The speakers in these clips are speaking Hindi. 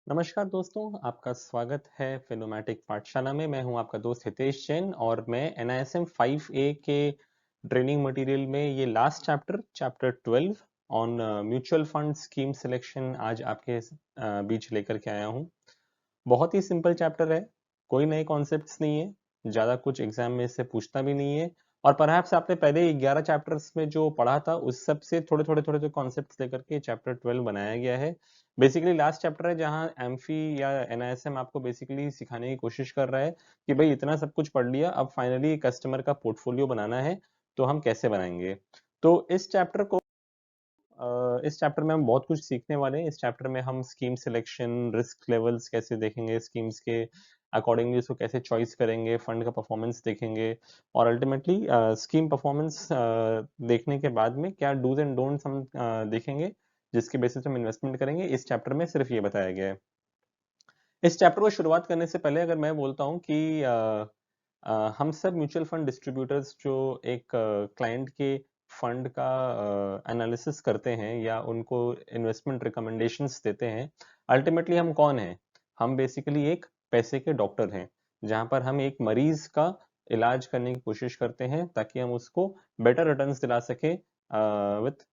नमस्कार दोस्तों, आपका स्वागत है फिनोमैटिक पाठशाला में। मैं हूं आपका दोस्त हितेश जैन और मैं NISM 5A के ट्रेनिंग मटेरियल में ये last chapter 12 on mutual fund scheme selection आज आपके बीच लेकर के आया हूं। बहुत ही सिंपल चैप्टर है, कोई नए कॉन्सेप्ट्स नहीं है, ज़्यादा कुछ एग्जाम में इससे पूछता भी नहीं है और परहैप्स आपने पहले 11 चैप्टर्स में जो पढ़ा था उस सब से थोड़े कॉन्सेप्ट्स लेकर के चैप्टर 12 बनाया गया है। बेसिकली लास्ट चैप्टर है जहां एमफी या NISM आपको बेसिकली सिखाने की कोशिश कर रहा है कि भाई इतना सब कुछ पढ़ लिया, अब फाइनली कस्टमर का पोर्टफोलियो बनाना है तो हम कैसे बनाएंगे। तो इस चैप्टर में हम बहुत कुछ सीखने वाले हैं। इस चैप्टर में हम स्कीम सिलेक्शन, रिस्क लेवल्स कैसे देखेंगे स्कीम्स के, अकॉर्डिंगली उसको कैसे चॉइस करेंगे, फंड का परफॉर्मेंस देखेंगे और अल्टीमेटली स्कीम परफॉर्मेंस देखने के बाद में क्या डूज एंड डोंट्स हम देखेंगे जिसके बेसिस पे हम इन्वेस्टमेंट करेंगे। इस चैप्टर में सिर्फ ये बताया गया है। इस चैप्टर को शुरुआत करने से पहले अगर मैं बोलता हूँ कि हम सब म्यूचुअल फंड डिस्ट्रीब्यूटर्स जो एक क्लाइंट के फंड का एनालिसिस करते हैं या उनको इन्वेस्टमेंट रिकमेंडेशंस देते हैं, अल्टीमेटली हम कौन हैं? हम बेसिकली एक पैसे के डॉक्टर हैं, जहां पर हम एक मरीज का इलाज करने की कोशिश करते हैं ताकि हम उसको बेटर रिटर्न्स दिला सके with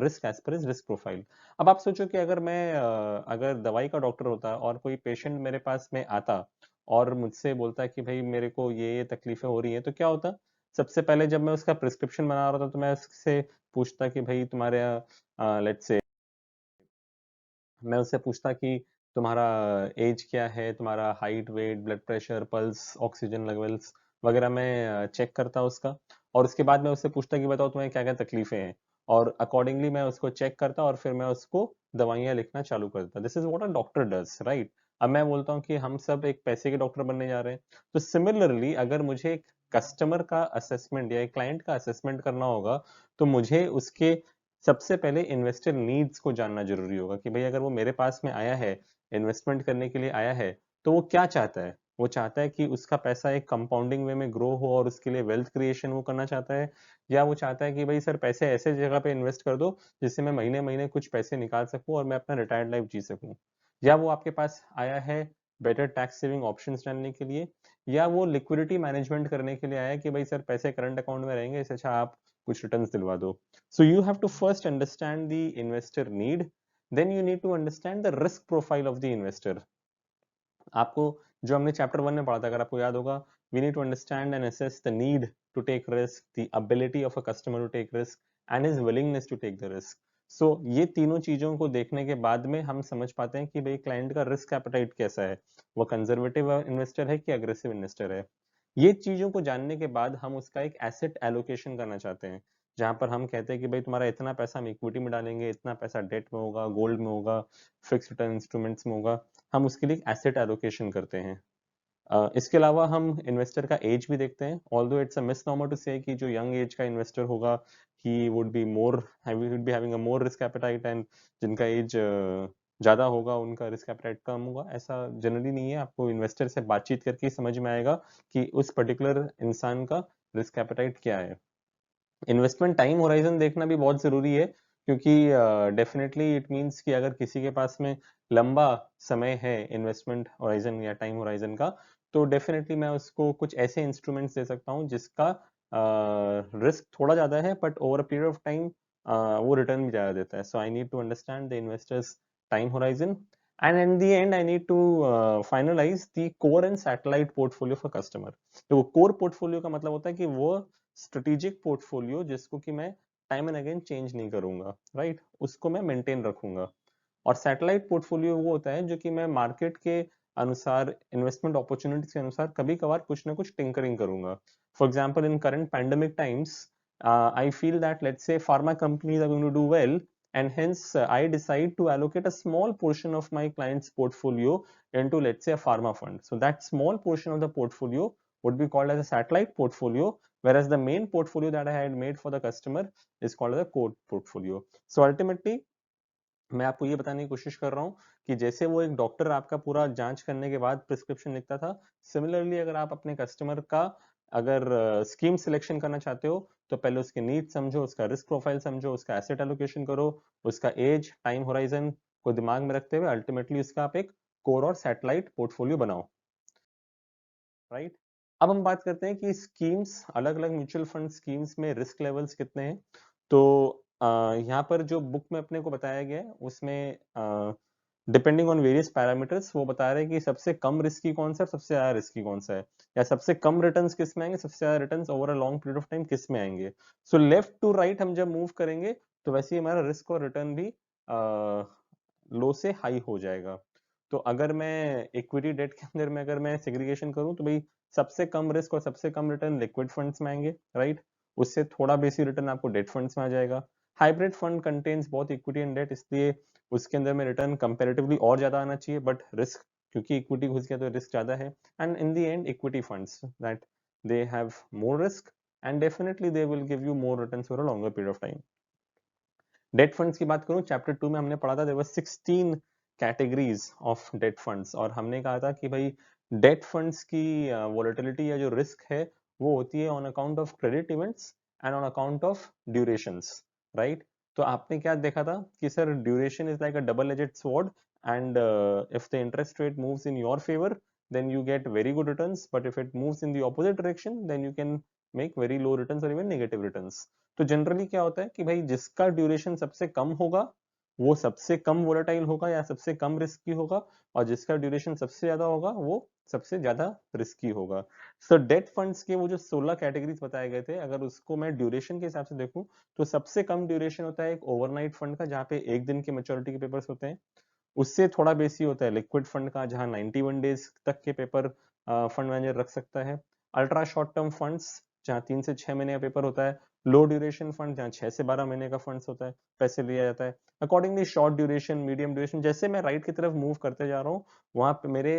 risk as per risk profile. अब आप सोचो कि अगर दवाई का डॉक्टर होता और कोई पेशेंट मेरे पास में आता और मुझसे बोलता कि भाई मेरे को ये तकलीफें हो रही हैं, तो क्या होता? सबसे पहले जब मैं उसका प्रिस्क्रिप्शन बना रहा था तो मैं उससे पूछता कि भाई तुम्हारे लेट्स से मैं उससे पूछता कि तुम्हारा एज क्या है, तुम्हारा height, weight, blood pressure, pulse, oxygen levels वगैरह मैं चेक करता उसका और उसके बाद मैं उससे पूछता कि बताओ तुम्हें क्या क्या तकलीफें हैं और अकॉर्डिंगली मैं उसको चेक करता और फिर मैं उसको दवाइयाँ लिखना चालू करता। This is what a doctor does, right? अब मैं बोलता हूँ कि हम सब एक पैसे के डॉक्टर बनने जा रहे हैं, तो सिमिलरली अगर मुझे एक कस्टमर का असेसमेंट या एक क्लाइंट का असेसमेंट करना होगा तो मुझे उसके सबसे पहले इन्वेस्टर नीड्स को जानना जरूरी होगा कि भाई अगर वो मेरे पास में आया है, इन्वेस्टमेंट करने के लिए आया है, तो वो क्या चाहता है? वो चाहता है कि उसका पैसा एक कंपाउंडिंग वे में ग्रो हो और उसके लिए वेल्थ क्रिएशन वो करना चाहता है, या वो चाहता है कि भाई सर पैसे ऐसे जगह पे इन्वेस्ट कर दो जिससे मैं महीने महीने कुछ पैसे निकाल सकूं और मैं अपना रिटायर्ड लाइफ जी सकूं, या वो आपके पास आया है बेटर टैक्स सेविंग ऑप्शंस जानने के लिए, या वो लिक्विडिटी मैनेजमेंट करने के लिए आया है कि भाई सर पैसे करंट अकाउंट में रहेंगे, इससे अच्छा आप कुछ रिटर्न्स दिलवा दो। So you have to first understand the investor need, then you need to understand the risk profile of the investor. आपको जो हमने चैप्टर 1 में पढ़ा था, अगर आपको याद होगा, we need to understand and assess the need to take risk, the ability of a customer to take risk and his willingness to take the risk. So ये तीनों चीजों को देखने के बाद में हम समझ पाते हैं कि भाई क्लाइंट का रिस्क एपेटाइट कैसा है, वो कंजर्वेटिव इन्वेस्टर है कि अग्रेसिव इन्वेस्टर है। ये चीजों को जानने के बाद हम उसका एक एसेट एलोकेशन करना चाहते हैं, जहां पर हम कहते हैं कि भाई तुम्हारा इतना पैसा हम इक्विटी में डालेंगे, इतना पैसा डेट में होगा, गोल्ड में होगा, फिक्स रिटर्न इंस्ट्रूमेंट्स में होगा। हम उसके लिए एसेट एलोकेशन करते हैं। इसके अलावा हम इन्वेस्टर का एज भी देखते हैं, ऑल्दो इट्स अ मिसनॉमर टू से कि जो यंग एज का इन्वेस्टर होगा he would be having a more risk appetite, and जिनका एज ज्यादा होगा उनका रिस्क एपेटाइट कम होगा। ऐसा जनरली नहीं है, आपको इन्वेस्टर से बातचीत करके ही समझ में आएगा कि उस पर्टिकुलर इंसान का रिस्क एपेटाइट क्या है। इन्वेस्टमेंट टाइम होराइजन देखना भी बहुत जरूरी है, क्योंकि डेफिनेटली इट मींस कि अगर किसी के पास में लंबा समय है इन्वेस्टमेंट होराइजन या टाइम होराइजन का, तो डेफिनेटली मैं उसको कुछ ऐसे इंस्ट्रूमेंट्स दे सकता हूँ जिसका रिस्क थोड़ा ज्यादा है but over a period of time वो रिटर्न भी ज्यादा देता है। So I need to understand the investors time horizon, and in the end I need to finalise the core and satellite portfolio for customer. तो कोर पोर्टफोलियो का मतलब होता है कि वो स्ट्रेटेजिक पोर्टफोलियो जिसको कि मैं टाइम एंड अगेन चेंज नहीं करूंगा, राइट, उसको मैं मेंटेन रखूंगा। और सैटेलाइट पोर्टफोलियो वो होता है जो कि मैं मार्केट के अनुसार, इन्वेस्टमेंट अपॉर्चुनिटीज के अनुसार कभी कभार कुछ ना कुछ टिंकरिंग करूंगा। For example in current pandemic times I feel that let's say pharma companies are going to do well, and hence I decide to allocate a small portion of my client's portfolio into, let's say, a pharma fund. So that small portion of the portfolio would be called as a satellite portfolio, whereas the main portfolio that I had made for the customer is called as a core portfolio. So ultimately मैं आपको ये बताने की कोशिश कर रहा हूँ कि जैसे वो एक डॉक्टर आपका पूरा जांच करने के बाद प्रिस्क्रिप्शन लिखता था, सिमिलरली अगर आप अपने कस्टमर का अगर स्कीम सिलेक्शन करना चाहते हो तो पहले उसके नीड समझो, उसका रिस्क प्रोफाइल समझो, उसका एसेट एलोकेशन करो, उसका एज, टाइम होराइजन, को दिमाग में रखते हुए अल्टीमेटली उसका आप एक कोर और सैटेलाइट पोर्टफोलियो बनाओ, राइट। अब हम बात करते हैं कि स्कीम्स, अलग अलग म्यूचुअल फंड स्कीम्स में रिस्क लेवल्स कितने हैं। तो यहाँ पर जो बुक में अपने को बताया गया है उसमें डिपेंडिंग ऑन वेरियस पैरामीटर्स वो बता रहे हैं कि सबसे कम रिस्की कौन सा है, सबसे ज्यादा रिस्की कौन सा है, या सबसे कम रिटर्न्स किस में आएंगे, सबसे ज्यादा returns over a long period of time किस में आएंगे। सो लेफ्ट टू राइट हम जब मूव करेंगे तो वैसे ही हमारा रिस्क और रिटर्न भी लो से हाई हो जाएगा। तो अगर मैं इक्विटी डेट के अंदर में अगर मैं सेग्रीगेशन करूं तो भाई सबसे कम रिस्क और सबसे कम रिटर्न लिक्विड फंड्स में आएंगे, राइट। उससे थोड़ा बेसी रिटर्न आपको डेट फंड्स में आ जाएगा। Hybrid fund contains both equity and debt, इसलिए उसके अंदर में रिटर्न कंपैरेटिवली और ज्यादा आना चाहिए, बट रिस्क क्योंकि इक्विटी घुस गया तो रिस्क ज्यादा है। And in the end equity funds that they have more risk and definitely they will give you more returns for a longer period of time. Debt funds की बात करूं, चैप्टर 2 में हमने पढ़ा था there were 16 categories of debt funds, और हमने कहा था कि भाई डेट फंड्स की वोलेटिलिटी या जो रिस्क है वो होती है on account of credit events and on account of durations, right. तो आपने क्या देखा था कि sir duration is like a double aged sword, and if the interest rate moves in your favour then you get very good returns, but if it moves in the opposite direction then you can make very low returns or even negative returns. तो जनरली क्या होता है कि भाई जिसका ड्यूरेशन सबसे कम होगा वो सबसे कम वोलेटाइल होगा या सबसे कम रिस्की होगा, और जिसका ड्यूरेशन सबसे ज्यादा होगा वो सबसे ज्यादा रिस्की होगा। सो डेट फंड्स के वो जो 16 कैटेगरीज बताए गए थे, अगर उसको मैं ड्यूरेशन के हिसाब से देखूं तो सबसे कम ड्यूरेशन होता है एक ओवरनाइट फंड का, जहाँ पे एक दिन के मेच्योरिटी के पेपर्स होते हैं। उससे थोड़ा बेसी होता है लिक्विड फंड का, जहां 91 डेज तक के पेपर फंड मैनेजर रख सकता है। अल्ट्रा शॉर्ट टर्म फंड्स जहां 3 से 6 महीने का पेपर होता है। लो ड्यूरेशन फंड जहां 6 से 12 महीने का फंड्स होता है, पैसे लिया जाता है। Accordingly short duration, medium duration, जैसे मैं राइट की तरफ मूव करते जा रहा हूँ वहां पे मेरे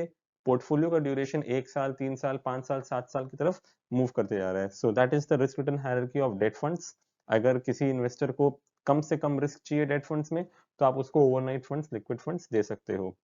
पोर्टफोलियो का ड्यूरेशन 1 साल, 3 साल, 5 साल, 7 साल की तरफ मूव करते जा रहा है। So that is the risk return hierarchy of debt funds. अगर किसी इन्वेस्टर को कम से कम रिस्क चाहिए डेट फंड्स में तो आप उसको ओवरनाइट फंड्स, लिक्विड फंड्स दे सकते हो।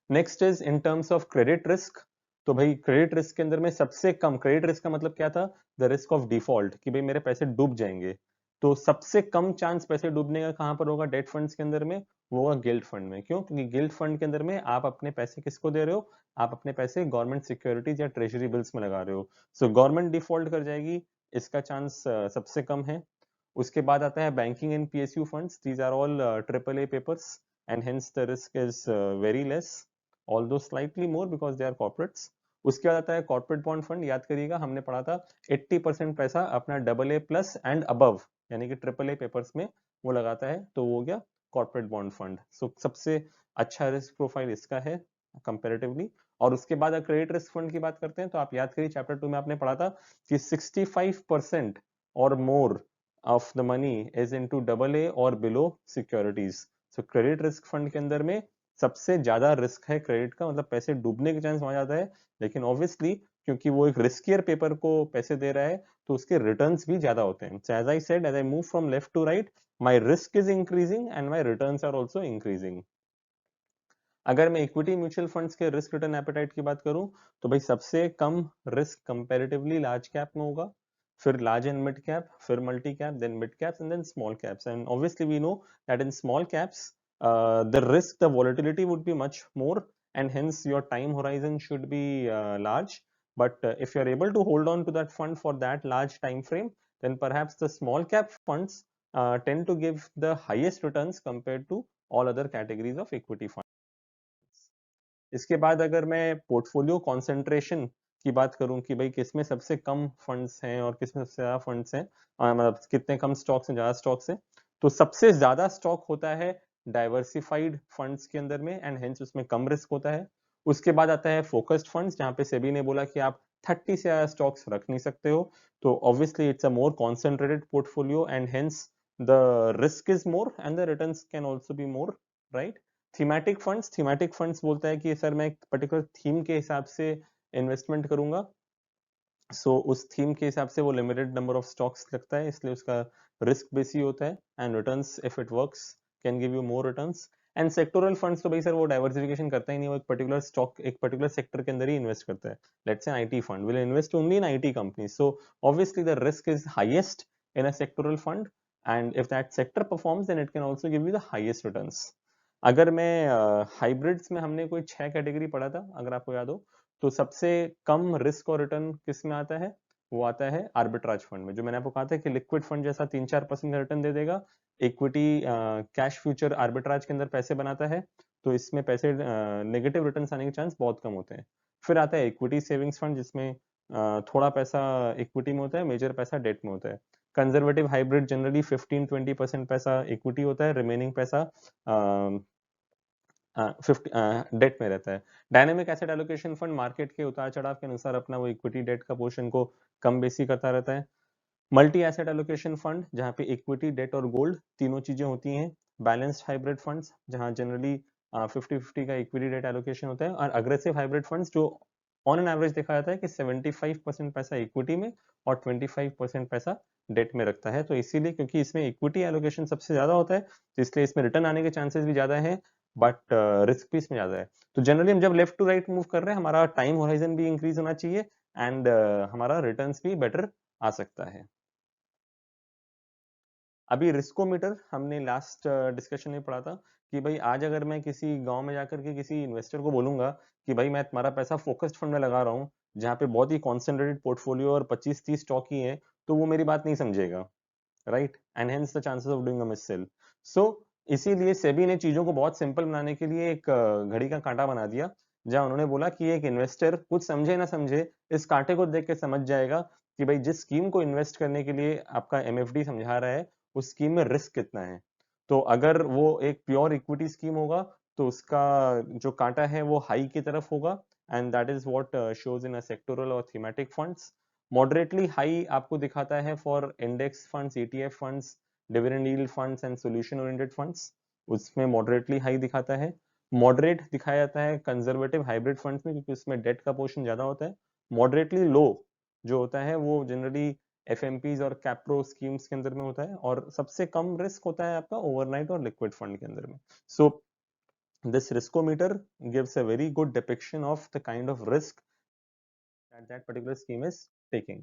Next is in terms of credit risk. तो भाई क्रेडिट रिस्क के अंदर में सबसे कम, क्रेडिट रिस्क का मतलब क्या था, द रिस्क ऑफ डिफॉल्ट, कि भाई मेरे पैसे डूब जाएंगे। तो सबसे कम चांस पैसे डूबने का कहां पर होगा डेट फंड्स के अंदर में, वो होगा गिल्ट फंड में। क्यों? क्योंकि गिल्ट फंड के अंदर में आप अपने पैसे किसको दे रहे हो, आप अपने पैसे गवर्नमेंट सिक्योरिटीज या ट्रेजरी बिल्स में लगा रहे हो। सो गवर्नमेंट डिफॉल्ट कर जाएगी, इसका चांस सबसे कम है। उसके बाद आता है banking and PSU funds, these are all triple A papers and hence the risk is very less, although slightly more because they are corporates. उसके बाद आता है कॉर्पोरेट बॉन्ड फंड। याद करिएगा हमने पढ़ा था 80% पैसा अपना double A plus and above यानी कि ट्रिपल ए पेपर्स में वो लगाता है, तो वो हो गया कॉर्पोरेट बॉन्ड फंड। सो सबसे अच्छा रिस्क प्रोफाइल इसका है कंपेरेटिवली। और उसके बाद अगर क्रेडिट रिस्क फंड की बात करते हैं तो आप याद करिए चैप्टर 2 में आपने पढ़ा था कि 65% और मोर of the money is into double A और below securities. So credit risk fund के अंदर में सबसे ज्यादा रिस्क है क्रेडिट का, मतलब पैसे डूबने के चांस वहां ज्यादा है, लेकिन ऑब्वियसली क्योंकि वो एक रिस्कियर पेपर को पैसे दे रहा है तो उसके रिटर्न्स भी ज्यादा होते हैं। So as I said, as I move from left to right, my risk is increasing and my returns are also increasing. अगर मैं इक्विटी म्यूचुअल फंड्स के रिस्क रिटर्न एपेटाइट की बात करूं तो भाई सबसे कम रिस्क कंपैरेटिवली लार्ज कैप में होगा, फिर लार्ज एंड मिड कैप, फिर multi cap, then mid caps and then small caps. And obviously we know that in small caps the risk, the volatility would be much more, and hence your time horizon should be large. But if you are able to hold on to that fund for that large time frame, then perhaps the small cap funds tend to give the highest returns compared to all other categories of equity funds. इसके बाद अगर मैं पोर्टफोलियो कॉन्सेंट्रेशन की बात करूं कि भाई किसमें सबसे कम फंड्स हैं और किसमें सबसे ज्यादा फंड्स हैं, मतलब कितने कम स्टॉक्स हैं, ज्यादा स्टॉक्स हैं, तो सबसे ज्यादा स्टॉक होता है डाइवर्सिफाइड फंड्स के अंदर में, एंड हेंस उसमें कम रिस्क होता है। उसके बाद आता है फोकस्ड फंड्स, जहां पे सेबी ने बोला कि आप 30 से ज्यादा स्टॉक्स रख नहीं सकते हो, तो obviously it's a more concentrated portfolio and hence the risk is more and the returns can also be more, right. Thematic funds बोलता है कि सर मैं एक पर्टिकुलर थीम के हिसाब से इन्वेस्टमेंट करूंगा, उस थीम के हिसाब से वो लिमिटेड नंबर ऑफ स्टॉक्स लगता है, इसलिए उसका रिस्क बेसी होता है, and returns if it works can give you more returns. And sectoral funds तो भाई सर वो डाइवर्सिफिकेशन करता ही नहीं, वो एक पर्टिकुलर स्टॉक, एक पर्टिकुलर सेक्टर के अंदर ही इन्वेस्ट करता है। Let's say IT fund will invest only in IT company, so obviously the risk is highest in a sectoral fund, and if that sector performs then it can also give you the highest returns. अगर मैं हाइब्रिड्स में हमने कोई 6 कैटेगरी पढ़ा था अगर आपको याद हो, तो सबसे कम रिस्क और रिटर्न किस में आता है? वो आता है आर्बिट्राज फंड में। जो मैंने आपको कहा था कि लिक्विड फंड जैसा 3-4% का रिटर्न दे देगा, इक्विटी कैश फ्यूचर आर्बिट्राज के अंदर पैसे बनाता है, तो इसमें पैसे नेगेटिव रिटर्न आने के चांस बहुत कम होते हैं। फिर आता है इक्विटी सेविंग्स फंड, जिसमें थोड़ा पैसा इक्विटी में होता है, मेजर पैसा डेट में होता है। कंजर्वेटिव हाइब्रिड जनरली 15-20% पैसा इक्विटी होता है, रिमेनिंग पैसा 50 डेट में रहता है। Dynamic asset allocation fund market के उतार चढ़ाव के अनुसार अपना वो इक्विटी डेट का पोर्शन को कम बेसी करता रहता है। मल्टी एसेट एलोकेशन फंड, जहाँ पे इक्विटी डेट और गोल्ड तीनों चीजें होती हैं। बैलेंस्ड हाइब्रिड फंड्स, जहाँ जनरली 50-50 का इक्विटी डेट एलोकेशन होता है। और अग्रेसिव हाइब्रिड फंड्स, जो ऑन एन एवरेज देखा जाता है कि 75% पैसा इक्विटी में और 25% पैसा डेट में रखता है। तो इसीलिए, क्योंकि इसमें इक्विटी एलोकेशन सबसे ज्यादा होता है, तो इसलिए इसमें रिटर्न आने के चांसेस भी ज्यादा है, बट रिस्क भी इसमें ज्यादा है। तो जनरली हम जब लेफ्ट टू राइट मूव कर रहे हैं, हमारा टाइम होराइजन भी इंक्रीज होना चाहिए एंड हमारा रिटर्न्स भी बेटर आ सकता है। अभी रिस्कोमीटर हमने लास्ट डिस्कशन में पढ़ा था कि भाई आज अगर मैं किसी गांव में जाकर के किसी इन्वेस्टर को बोलूंगा कि भाई मैं तुम्हारा पैसा फोकस्ड फंड में लगा रहा हूँ, जहाँ पे बहुत ही कॉन्सेंट्रेटेड पोर्टफोलियो और 25-30 स्टॉक ही है, तो वो मेरी बात नहीं समझेगा, right, and hence the chances of doing a mis sell. So इसीलिए सेबी ने चीजों को बहुत सिंपल बनाने के लिए एक घड़ी का कांटा बना दिया, जहां उन्होंने बोला कि एक इन्वेस्टर कुछ समझे ना समझे, इस कांटे को देख के समझ जाएगा कि भाई जिस स्कीम को इन्वेस्ट करने के लिए आपका एमएफडी समझा रहा है, उस स्कीम में रिस्क कितना है। तो अगर वो एक प्योर इक्विटी स्कीम होगा, तो उसका जो कांटा है वो हाई की तरफ होगा, and that is what shows in a sectoral और थीमेटिक फंड्स। मॉडरेटली हाई आपको दिखाता है for index funds, ETF funds, dividend yield funds and solution oriented funds, उसमें मॉडरेटली हाई दिखाता है। मॉडरेट दिखाया जाता है कंजर्वेटिव हाइब्रिड फंड्स में, क्योंकि उसमें डेट का पोर्शन ज्यादा होता है। मॉडरेटली लो जो होता है वो जनरली एफएमपीज और कैप्रो स्कीम्स के अंदर में होता है, और सबसे कम रिस्क होता है आपका ओवरनाइट और लिक्विड फंड के अंदर में। So this riskometer gives a very good depiction of the kind of risk that particular scheme is taking.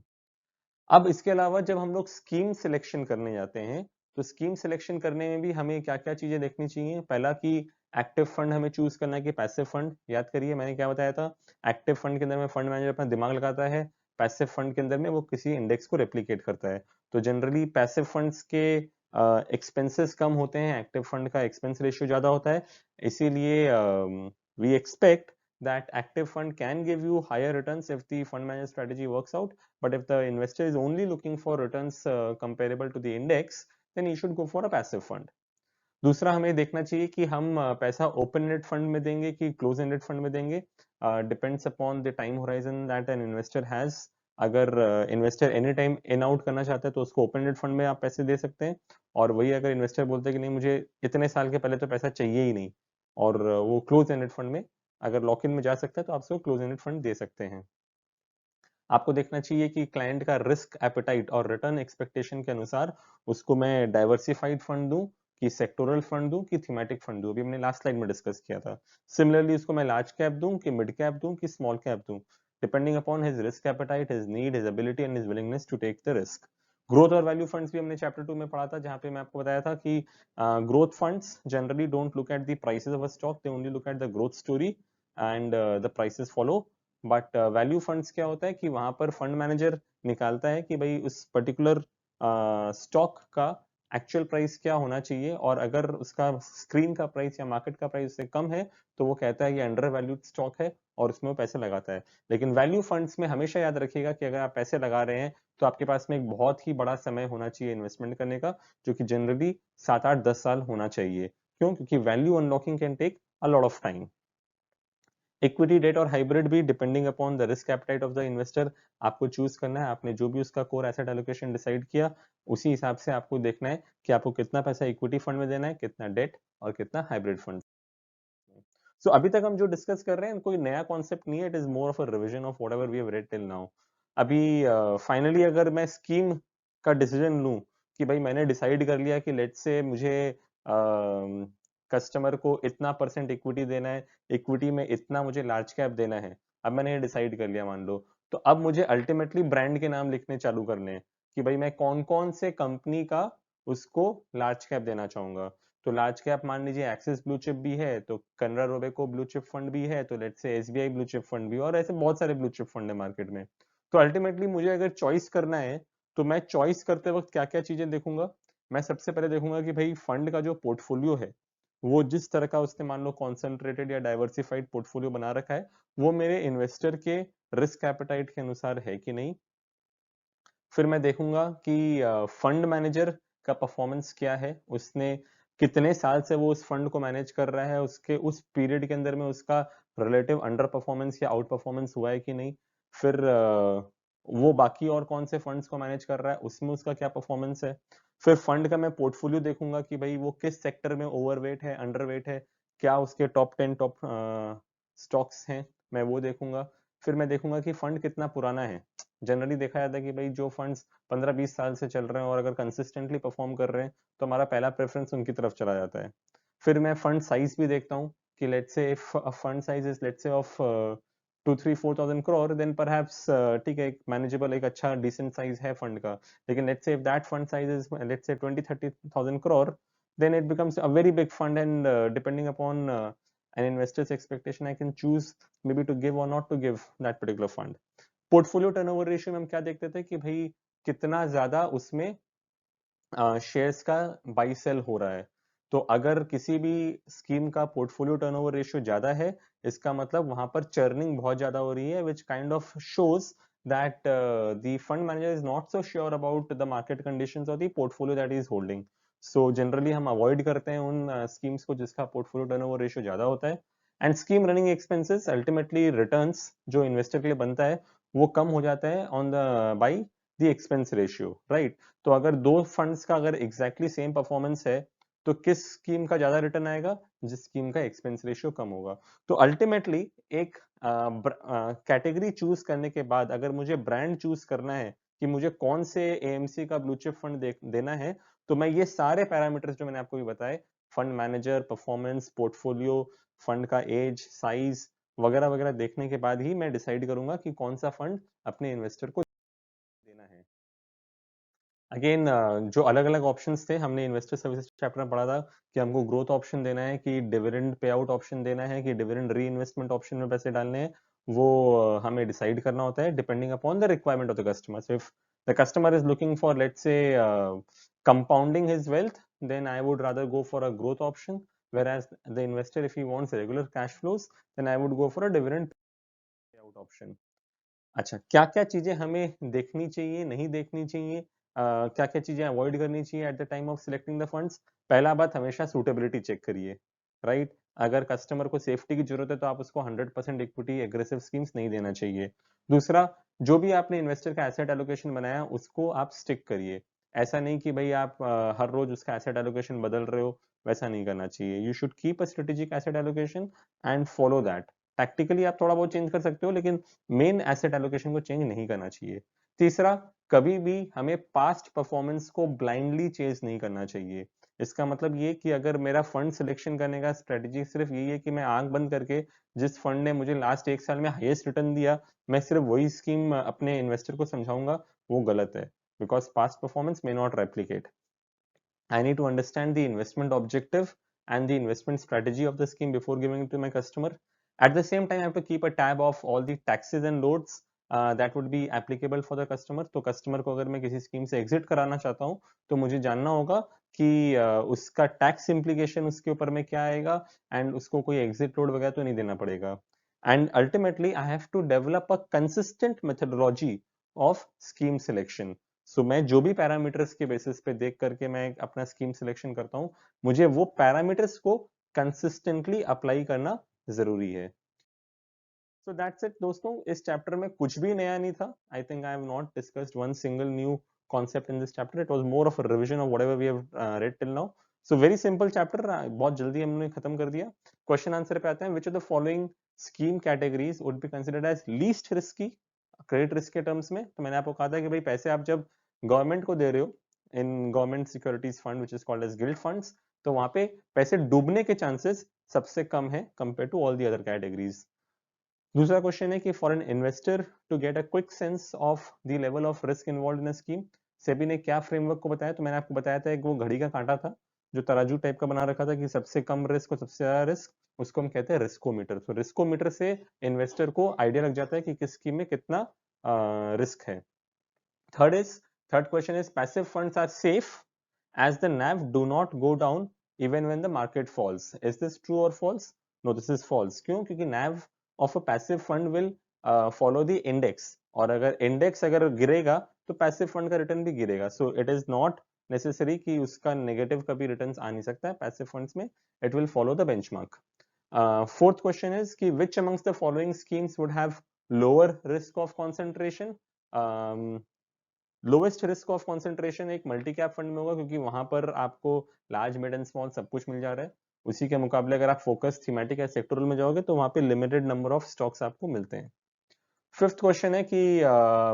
अब इसके अलावा जब हम लोग स्कीम सिलेक्शन करने जाते हैं, तो स्कीम सिलेक्शन करने में भी हमें क्या क्या चीजें देखनी चाहिए? पहला कि एक्टिव फंड हमें चूज करना है कि पैसिव फंड। याद करिए मैंने क्या बताया था, एक्टिव फंड के अंदर में फंड मैनेजर अपना दिमाग लगाता है, पैसिव फंड के अंदर में वो किसी इंडेक्स को रेप्लिकेट करता है। तो जनरली पैसिव फंड्स के एक्सपेंसेस कम होते हैं, एक्टिव फंड का एक्सपेंस रेशियो ज्यादा होता है। इसीलिए we expect that active fund can give you higher returns if the fund manager strategy works out. But if the investor is only looking for returns comparable to the index, then you should go for a passive fund. दूसरा हमें देखना चाहिए कि हम पैसा ओपन एंडेड फंड में देंगे कि क्लोज एंडेड फंड में देंगे, depends upon the time horizon that an investor has. अगर investor any time in out करना चाहता है तो उसको ओपन एंडेड फंड में आप पैसे दे सकते हैं, और वही अगर इन्वेस्टर बोलते हैं कि नहीं मुझे इतने साल के पहले तो पैसा चाहिए ही नहीं, और वो क्लोज एंडेड फंड में अगर लॉक इन में जा सकता है, तो आप उसको क्लोज एंडेड फंड दे सकते हैं। आपको देखना चाहिए कि क्लाइंट का रिस्क एपेटाइट और रिटर्न एक्सपेक्टेशन के अनुसार उसको मैं डाइवर्सिफाइड फंड दूं कि सेक्टोरल फंड दूं कि थीमेटिक फंड दूं, अभी हमने लास्ट स्लाइड में डिस्कस किया था। सिमिलरली उसको मैं लार्ज कैप दूं कि मिड कैप दूं कि स्मॉल कैप दूं, depending upon his risk appetite, his need, his ability and his willingness to take the risk. Growth और वैल्यू फंड्स भी हमने चैप्टर 2 में पढ़ा था, जहां पे मैं आपको बताया था कि growth funds generally don't look at the prices of a stock, they only look at the growth story and the prices follow. But value funds क्या होता है कि वहां पर फंड मैनेजर निकालता है कि भाई उस पर्टिकुलर स्टॉक का एक्चुअल प्राइस क्या होना चाहिए, और अगर उसका स्क्रीन का प्राइस या मार्केट का प्राइस से कम है, तो वो कहता है ये अंडर वैल्यूड स्टॉक है, और उसमें वो पैसे लगाता है। लेकिन वैल्यू फंड्स में हमेशा याद रखिएगा कि अगर आप पैसे लगा रहे हैं, तो आपके पास में एक बहुत ही बड़ा समय होना चाहिए इन्वेस्टमेंट करने का, जो कि जनरली 7-8-10 साल होना चाहिए। क्यों? क्योंकि value unlocking can take a lot of time. Equity debt और हाइब्रिड भी depending upon the risk appetite of the investor आपको चूज करना है। आपने जो भी उसका कोर एसेट एलोकेशन डिसाइड किया, उसी हिसाब से आपको देखना है कि आपको कितना पैसा इक्विटी फंड में देना है, कितना डेट और कितना हाइब्रिड फंड। सो अभी तक हम जो डिस्कस कर रहे हैं कोई नया कॉन्सेप्ट नहीं है, it is more of a revision of whatever we have read till now. अभी फाइनली अगर मैं स्कीम का डिसीजन लूं कि भाई मैंने डिसाइड कर लिया कि लेट्स से मुझे कस्टमर को इतना परसेंट इक्विटी देना है, इक्विटी में इतना मुझे लार्ज कैप देना है, अब मैंने ये डिसाइड कर लिया मान लो, तो अब मुझे अल्टीमेटली ब्रांड के नाम लिखने चालू करने हैं कि भाई मैं कौन कौन से कंपनी का उसको लार्ज कैप देना चाहूंगा। तो लार्ज कैप मान लीजिए एक्सिस ब्लू चिप भी है, तो Canara Robeco blue chip fund भी है, तो let's say SBI blue chip fund भी, और ऐसे बहुत सारे ब्लू चिप फंड है मार्केट में। तो अल्टीमेटली मुझे अगर चॉइस करना है तो मैं चॉइस करते वक्त क्या क्या चीजें देखूंगा। मैं सबसे पहले देखूंगा कि भाई फंड का जो पोर्टफोलियो है वो जिस तरह का उसने मान लो कॉन्सेंट्रेटेड या डाइवर्सिफाइड पोर्टफोलियो बना रखा है वो मेरे इन्वेस्टर के रिस्क एपेटाइट के अनुसार है कि नहीं। फिर मैं देखूंगा कि फंड मैनेजर का परफॉर्मेंस क्या है, उसने कितने साल से वो उस फंड को मैनेज कर रहा है, उसके उस पीरियड के अंदर में उसका रिलेटिव अंडर परफॉर्मेंस या आउट परफॉर्मेंस हुआ है कि नहीं। फिर वो बाकी और कौन से फंड्स को मैनेज कर रहा है उसमें उसका क्या परफॉर्मेंस है। फिर फंड का मैं पोर्टफोलियो देखूंगा कि भाई वो किस सेक्टर में ओवरवेट है, अंडरवेट है, क्या उसके टॉप 10 टॉप स्टॉक्स हैं, मैं वो देखूंगा। फिर मैं देखूंगा कि फंड कितना पुराना है। जनरली देखा जाता है कि भाई जो फंड्स 15-20 साल से चल रहे हैं और अगर कंसिस्टेंटली परफॉर्म कर रहे हैं तो हमारा पहला प्रेफरेंस उनकी तरफ चला जाता है। फिर मैं फंड साइज भी देखता हूँ कि let's say if a fund size is let's say of 2-3-4,000 crore, then perhaps ठीक है, एक मैनेजेबल, एक अच्छा डिसेंट साइज है फंड का। लेकिन let's say if that fund size is let's से 20-30,000 crore, then it becomes a very big fund, and depending upon an investor's expectation, I can choose maybe to give or not to give that particular fund. Portfolio turnover ratio में हम क्या देखते थे कि भाई कितना ज्यादा उसमें शेयर्स का बाई सेल हो रहा है। तो अगर किसी भी स्कीम का पोर्टफोलियो टर्नओवर रेशियो ज्यादा है इसका मतलब वहां पर चर्निंग बहुत ज्यादा हो रही है, which kind of shows that the fund manager is not so sure about the market conditions और the portfolio that is holding. So generally हम अवॉइड करते हैं उन स्कीम्स को जिसका पोर्टफोलियो टर्नओवर रेशियो ज्यादा होता है। And scheme running expenses, ultimately returns जो इन्वेस्टर के लिए बनता है वो कम हो जाता है on the by the expense ratio, right. तो अगर दो फंड्स का अगर एग्जैक्टली सेम परफॉर्मेंस है तो किस स्कीम का ज्यादा रिटर्न आएगा, जिस स्कीम का एक्सपेंस रेशियो कम होगा। तो अल्टीमेटली एक कैटेगरी चूज करने के बाद अगर मुझे ब्रांड चूज करना है कि मुझे कौन से एएमसी का ब्लू चिप फंड देना है, तो मैं ये सारे पैरामीटर्स जो मैंने आपको भी बताए, fund manager, performance, portfolio, fund का एज, साइज वगैरह वगैरह देखने के बाद ही मैं डिसाइड करूंगा कि कौन सा फंड अपने इन्वेस्टर को देना है। अगेन जो अलग अलग ऑप्शंस थे हमने इन्वेस्टर सर्विसेज चैप्टर में पढ़ा था कि हमको ग्रोथ ऑप्शन देना है, कि डिविडेंड पे आउट ऑप्शन देना है, कि डिविडेंड री इन्वेस्टमेंट ऑप्शन में पैसे डालने हैं। वो हमें डिसाइड करना होता है depending upon the requirement of the customer. So if the customer is looking for let's say compounding his wealth, then I would rather go for a growth option, whereas the investor, if he wants regular cash flows, then I would go for a dividend payout option. अच्छा, क्या-क्या चीजें हमें देखनी चाहिए, नहीं देखनी चाहिए, क्या-क्या चीजें अवॉइड करनी चाहिए at the time of selecting the funds. पहला बात, हमेशा सूटेबिलिटी चेक करिए, राइट। अगर कस्टमर को सेफ्टी की जरूरत है तो आप उसको 100% इक्विटी एग्रेसिव स्कीम्स नहीं देना चाहिए। दूसरा, जो भी आपने इन्वेस्टर का एसेट एलोकेशन बनाया उसको आप स्टिक करिए। ऐसा नहीं कि भाई आप हर रोज उसका एसेट एलोकेशन बदल रहे हो, वैसा नहीं करना चाहिए। You should keep a strategic asset allocation and follow that. Tactically आप थोड़ा बहुत चेंज कर सकते हो लेकिन मेन एसेट एलोकेशन को चेंज नहीं करना चाहिए। तीसरा, कभी भी हमें पास्ट परफॉर्मेंस को ब्लाइंडली चेंज नहीं करना चाहिए। इसका मतलब ये कि अगर मेरा फंड सिलेक्शन करने का स्ट्रेटेजी सिर्फ यही है कि मैं आंख बंद करके जिस फंड ने मुझे लास्ट 1 साल में हाईएस्ट रिटर्न दिया मैं सिर्फ वही स्कीम अपने इन्वेस्टर को समझाऊंगा, वो गलत है। Because past performance may not replicate. I need to understand the investment objective and the investment strategy of the scheme before giving it to my customer. At the same time, I have to keep a tab of all the taxes and loads that would be applicable for the customer. तो customer को अगर मैं किसी स्कीम से एग्जिट कराना चाहता हूँ तो मुझे जानना होगा कि उसका टैक्स इम्प्लीकेशन उसके ऊपर में क्या आएगा एंड उसको कोई एग्जिट लोड वगैरह तो नहीं देना पड़ेगा। And ultimately I have to develop a consistent methodology of scheme selection. So मैं जो भी पैरामीटर्स के बेसिस पे देख करके मैं अपना स्कीम सिलेक्शन करता हूँ, मुझे वो पैरामीटर्स को कंसिस्टेंटली अप्लाई करना जरूरी है। सो दैट्स इट दोस्तों, इस चैप्टर में कुछ भी नया नहीं था। I think I have not discussed one single new concept in this chapter. It was more of a revision of whatever we have read till now. So very simple chapter, बहुत जल्दी हमने खत्म कर दिया। क्वेश्चन आंसर पे आते हैं। Which of the following scheme categories would be considered as least risky credit risk के टर्म्स में। तो मैंने आपको कहा था कि भाई पैसे आप जब गवर्नमेंट को दे रहे हो in government securities fund which is called as gilt funds, तो वहां पे पैसे डूबने के चांसेस सबसे कम है compare to all the other categories. दूसरा क्वेश्चन है कि for an investor to get a quick sense of the level of risk involve in a scheme, SEBI ने क्या फ्रेमवर्क को बताया। तो मैंने आपको बताया था कि वो घड़ी का कांटा था जो तराजू टाइप का बना रखा था कि सबसे कम रिस्क और सबसे ज्यादा रिस्क, उसको हम कहते हैं रिस्कोमीटर। तो रिस्कोमीटर से इन्वेस्टर को आइडिया लग जाता है कि किस स्कीम में कितना रिस्क है। Third question is passive funds are safe as the NAV do not go down even when the market falls. Is this true or false? No, this is false. क्यों? क्योंकि NAV of a passive fund will follow the index, और अगर index अगर गिरेगा तो passive fund का return भी गिरेगा. So it is not necessary कि उसका negative कभी returns आ नहीं सकता है passive funds में. It will follow the benchmark. Fourth question is कि which amongst the following schemes would have lower risk of concentration? Lowest risk of concentration एक मल्टी कैप फंड में होगा, क्योंकि वहां पर आपको लार्ज मिड एंड स्मॉल सब कुछ मिल जा रहा है। उसी के मुकाबले अगर आप फोकस थीमेटिक या सेक्टोरल में जाओगे तो वहां पे लिमिटेड नंबर ऑफ स्टॉक्स आपको मिलते हैं। फिफ्थ क्वेश्चन है कि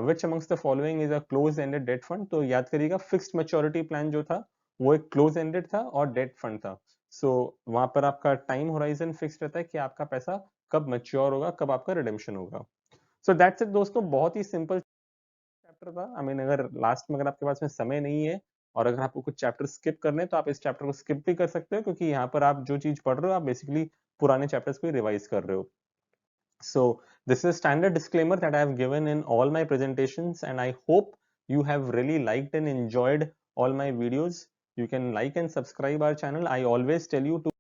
which amongst the following is a close ended debt fund? तो याद करिएगा फिक्स्ड मैच्योरिटी प्लान जो था वो एक क्लोज एंडेड था और डेट फंड था। सो वहां पर आपका टाइम होराइजन फिक्स रहता है कि आपका पैसा कब मैच्योर होगा, कब आपका रिडेम्पशन होगा। सो दैट्स इट दोस्तों, बहुत ही सिंपल चैप्टर था। आई मीन अगर लास्ट में अगर आपके पास में समय नहीं है और अगर आपको कुछ चैप्टर स्किप करने हैं तो आप इस चैप्टर को स्किप भी कर सकते हो, क्योंकि यहाँ पर आप जो चीज पढ़ रहे हो आप बेसिकली पुराने चैप्टर्स को रिवाइज कर रहे हो। So this is standard disclaimer that I have given in all my presentations, and I hope you have really liked and enjoyed all my videos. You can like and subscribe our channel. I always tell you to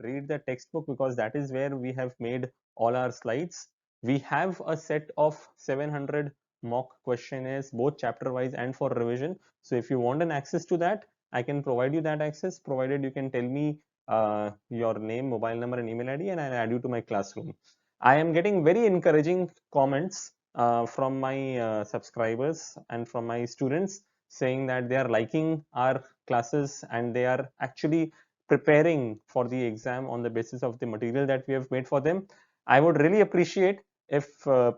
read the textbook because that is where we have made all our slides. We have a set of 700 mock questionnaires, both chapter wise and for revision. So if you want an access to that, I can provide you that access, provided you can tell me your name, mobile number and email ID, and I'll add you to my classroom. I am getting very encouraging comments from my subscribers and from my students saying that they are liking our classes and they are actually preparing for the exam on the basis of the material that we have made for them. I would really appreciate if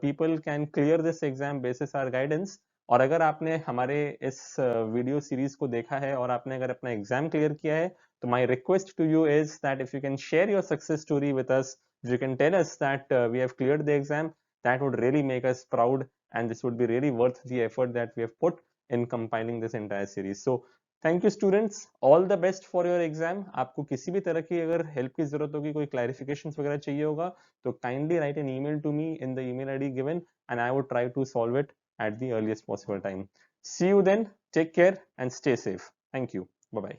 people can clear this exam basis our guidance. और अगर आपने हमारे इस वीडियो सीरीज को देखा है और आपने अगर अपना एग्जाम क्लियर किया है, तो my request to you is that if you can share your success story with us, if you can tell us that we have cleared the exam, that would really make us proud, and this would be really worth the effort that we have put in compiling this entire series. So thank you students, all the best for your exam. आपको किसी भी तरह की अगर हेल्प की जरूरत होगी, कोई क्लैरिफिकेशन वगैरह चाहिए होगा, तो kindly write an email to me in the email ID given and I would try to solve it at the earliest possible time. See you then. Take care and stay safe. Thank you. Bye bye.